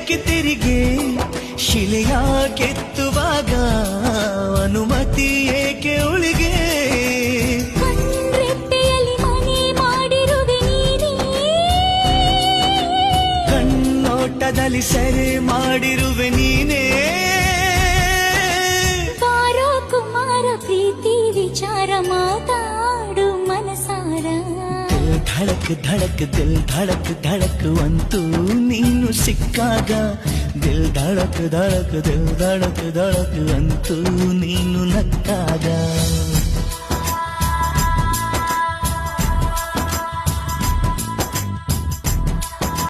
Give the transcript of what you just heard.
ಏಕೆ ತೆರಿಗೆ ಶಿಲೆಯ ಕೆತ್ತುವಾಗ ಅನುಮತಿ ಏಕೆ ಉಳಿಗೆ ಕಣ್ರೆಪ್ಪೆಯಲ್ಲಿ ಮನೆ ಮಾಡಿರುವೆ ನೀನೇ ಕಣ್ಣೋಟದಲ್ಲಿ ಸೆರೆ ಮಾಡಿರುವೆ ನೀನೇ ಬಾರೋ ಕುಮಾರ ಪ್ರೀತಿ ವಿಚಾರ ಮಾತಾಡು ಮನಸಾರ ಧಡಕ್ ಧಡಕ್ ದಿಲ್ ಧಡಕ್ ಧಡಕ್ ಅಂತೂ ನೀನು ಸಿಕ್ಕಾಗ ದಿಲ್ ಧಡಕ್ ಧಡಕ್ ದಿಲ್ ಧಡಕ್ ಧಡಕ್ ಅಂತೂ ನೀನು ನಕ್ಕಾಗ